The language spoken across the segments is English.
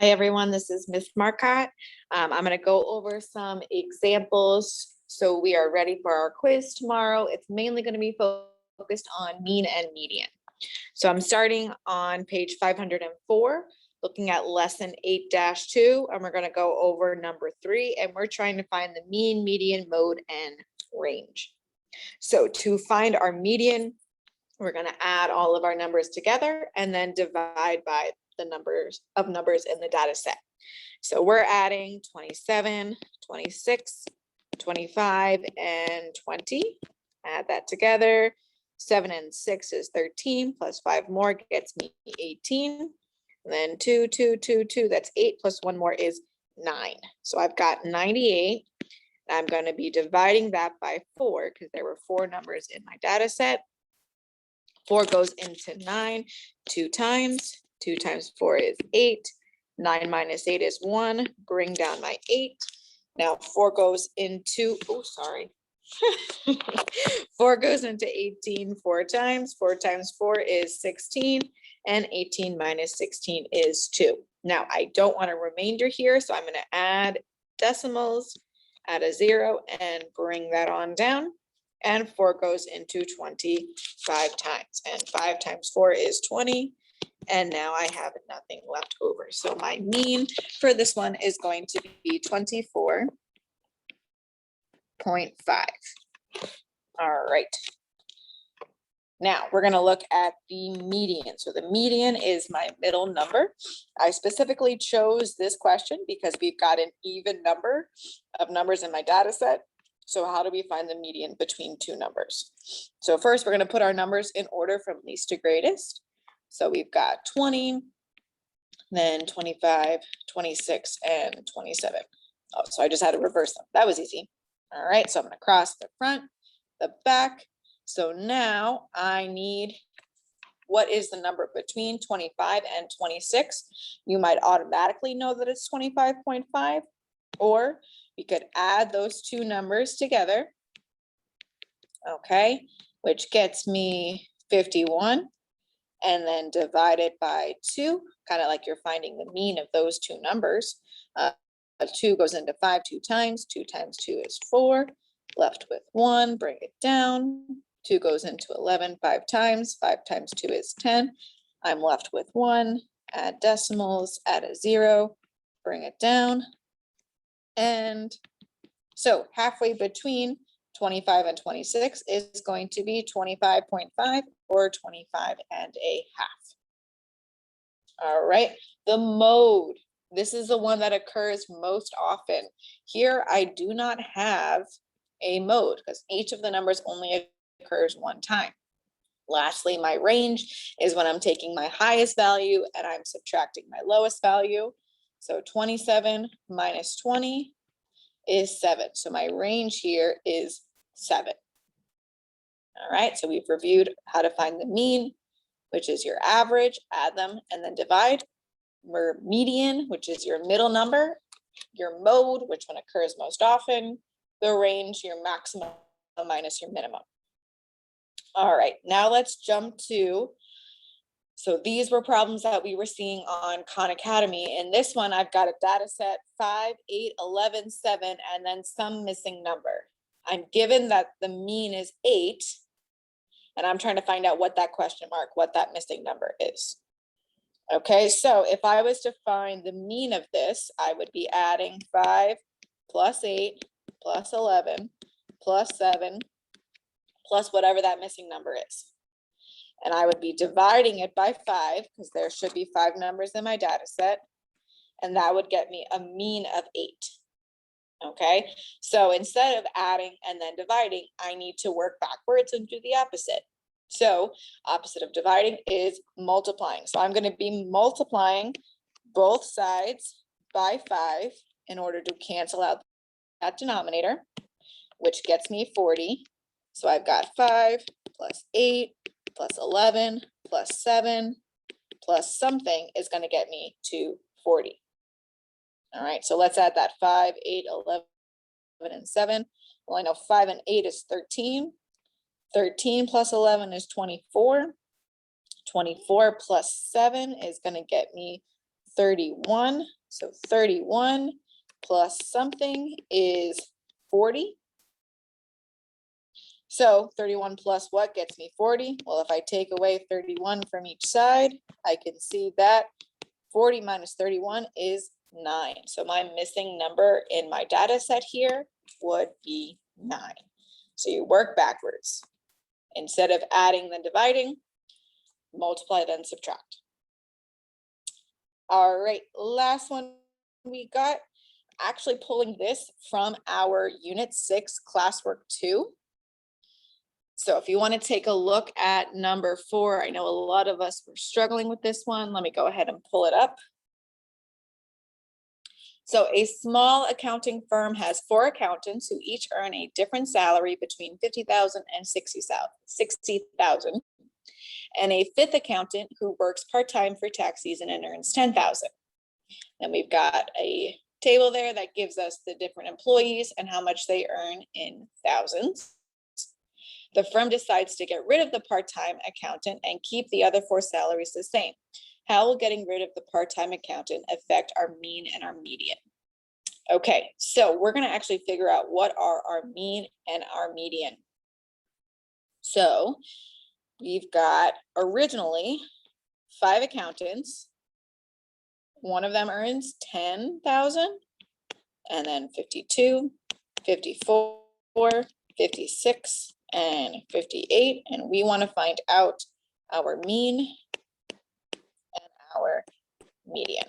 Hi, everyone. This is Ms. Marcotte. I'm going to go over some examples. So we are ready for our quiz tomorrow. It's mainly going to be focused on mean and median. So I'm starting on page 504, looking at lesson 8-2, and we're going to go over number 3, and we're trying to find the mean, median, mode, and range. So to find our median, we're going to add all of our numbers together and then divide by the numbers in the data set. So we're adding 27, 26, 25, and 20. Add that together. 7 and 6 is 13, plus 5 more gets me 18. And then 2, 2, 2, 2, that's 8, plus 1 more is 9. So I've got 98. I'm going to be dividing that by 4 because there were 4 numbers in my data set. 4 goes into 9 2 times. 2 times 4 is 8. 9 minus 8 is 1. Bring down my 8. Now 4 goes into, 4 goes into 18 4 times. 4 times 4 is 16. And 18 minus 16 is 2. Now I don't want a remainder here, so I'm going to add decimals, add a 0, and bring that on down. And 4 goes into 25 times. And 5 times 4 is 20. And now I have nothing left over. So my mean for this one is going to be 24.5. All right. Now we're going to look at the median. So the median is my middle number. I specifically chose this question because we've got an even number of numbers in my data set. So how do we find the median between two numbers? So first, we're going to put our numbers in order from least to greatest. So we've got 20, then 25, 26, and 27. Oh, so I just had to reverse them. That was easy. All right, so I'm going to cross the front, the back. So now I need, what is the number between 25 and 26? You might automatically know that it's 25.5, or we could add those two numbers together, okay, which gets me 51, and then divide it by 2, kind of like you're finding the mean of those two numbers. 2 goes into 5 2 times. 2 times 2 is 4. Left with 1, bring it down. 2 goes into 11 5 times. 5 times 2 is 10. I'm left with 1. Add decimals, add a 0, bring it down. And so halfway between 25 and 26 is going to be 25.5 or 25 and a half. All right, the mode. This is the one that occurs most often. Here I do not have a mode because each of the numbers only occurs one time. Lastly, my range is when I'm taking my highest value and I'm subtracting my lowest value. So 27 minus 20 is 7. So my range here is 7. All right, so we've reviewed how to find the mean, which is your average, add them, and then divide. Your median, which is your middle number. Your mode, which one occurs most often. The range, your maximum minus your minimum. All right, now let's jump to, so these were problems that we were seeing on Khan Academy. In this one, I've got a data set 5, 8, 11, 7, and then some missing number. I'm given that the mean is 8, and I'm trying to find out what that question mark, what that missing number is. Okay, so if I was to find the mean of this, I would be adding 5 plus 8 plus 11 plus 7 plus whatever that missing number is. And I would be dividing it by 5 because there should be 5 numbers in my data set. And that would get me a mean of 8. Okay, so instead of adding and then dividing, I need to work backwards and do the opposite. So opposite of dividing is multiplying. So I'm going to be multiplying both sides by 5 in order to cancel out that denominator, which gets me 40. So I've got 5 plus 8 plus 11 plus 7 plus something is going to get me to 40. All right, so let's add that 5, 8, 11, and 7. Well, I know 5 and 8 is 13. 13 plus 11 is 24. 24 plus 7 is going to get me 31. So 31 plus something is 40. So 31 plus what gets me 40? Well, if I take away 31 from each side, I can see that 40 minus 31 is 9. So my missing number in my data set here would be 9. So you work backwards. Instead of adding then dividing, multiply then subtract. All right, last one we got, actually pulling this from our Unit 6 classwork 2. So if you want to take a look at number 4, I know a lot of us were struggling with this one. Let me go ahead and pull it up. So a small accounting firm has 4 accountants who each earn a different salary between $50,000 and $60,000, and a 5th accountant who works part-time for tax season and earns $10,000. And we've got a table there that gives us the different employees and how much they earn in thousands. The firm decides to get rid of the part-time accountant and keep the other 4 salaries the same. How will getting rid of the part-time accountant affect our mean and our median? Okay, so we're going to actually figure out what are our mean and our median. So we've got originally 5 accountants. One of them earns 10,000, and then 52, 54, 56, and 58. And we want to find out our mean and our median.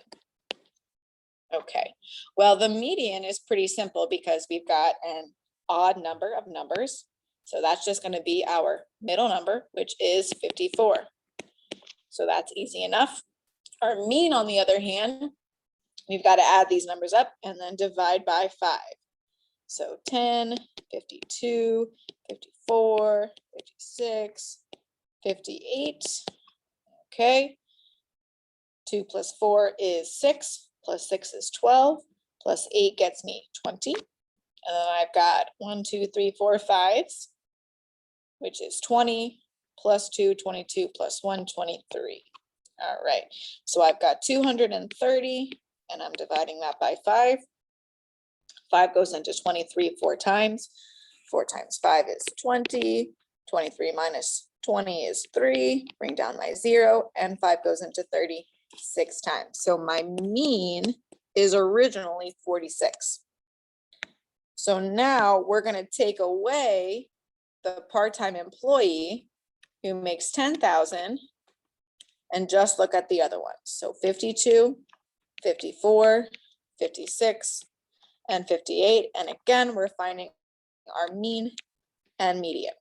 Okay, well, the median is pretty simple because we've got an odd number of numbers. So that's just going to be our middle number, which is 54. So that's easy enough. Our mean, on the other hand, we've got to add these numbers up and then divide by 5. So 10, 52, 54, 56, 58. Okay. 2 plus 4 is 6, plus 6 is 12, plus 8 gets me 20. And then I've got 1, 2, 3, 4, 5s, which is 20, plus 2, 22, plus 1, 23. All right, so I've got 230, and I'm dividing that by 5. 5 goes into 23 4 times. 4 times 5 is 20. 23 minus 20 is 3. Bring down my 0, and 5 goes into 36 times. So my mean is originally 46. So now we're going to take away the part-time employee who makes 10,000 and just look at the other ones. So 52, 54, 56, and 58. And again, we're finding our mean and median.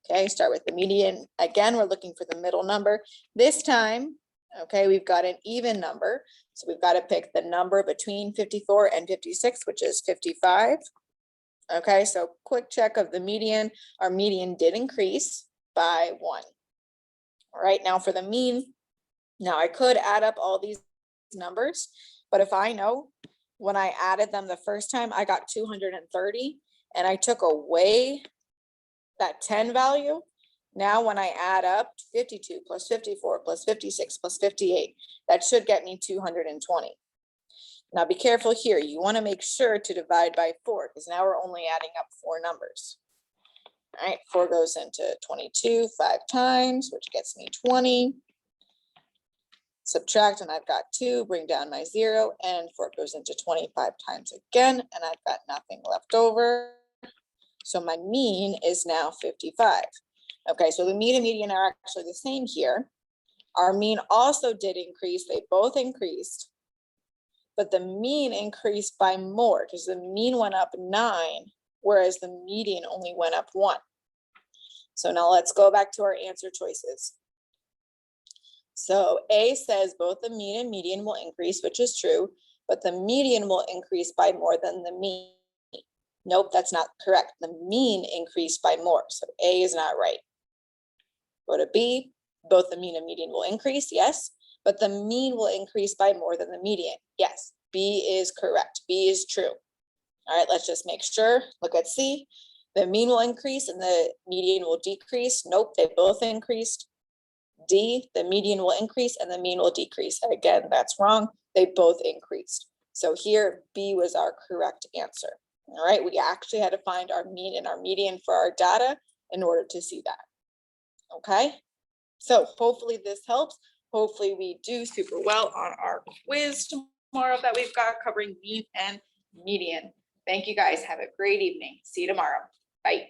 Okay, start with the median. Again, we're looking for the middle number. This time, okay, we've got an even number. So we've got to pick the number between 54 and 56, which is 55. Okay, so quick check of the median. Our median did increase by 1. All right, now for the mean, now I could add up all these numbers, but if I know when I added them the first time, I got 230, and I took away that 10 value. Now when I add up 52 plus 54 plus 56 plus 58, that should get me 220. Now be careful here. You want to make sure to divide by 4 because now we're only adding up 4 numbers. All right, 4 goes into 22 5 times, which gets me 20. Subtract, and I've got 2, bring down my 0, and 4 goes into 25 times again, and I've got nothing left over. So my mean is now 55. Okay, so the mean and median are actually the same here. Our mean also did increase. They both increased, but the mean increased by more because the mean went up 9, whereas the median only went up 1. So now let's go back to our answer choices. So A says both the mean and median will increase, which is true, but the median will increase by more than the mean. Nope, that's not correct. The mean increased by more, so A is not right. Go to B, both the mean and median will increase, yes, but the mean will increase by more than the median. Yes, B is correct, B is true. All right, let's just make sure. Look at C, the mean will increase and the median will decrease. Nope, they both increased. D, the median will increase and the mean will decrease. Again, that's wrong. They both increased. So here, B was our correct answer. All right, we actually had to find our mean and our median for our data in order to see that. Okay, so hopefully this helps. Hopefully we do super well on our quiz tomorrow that we've got covering mean and median. Thank you guys. Have a great evening. See you tomorrow. Bye.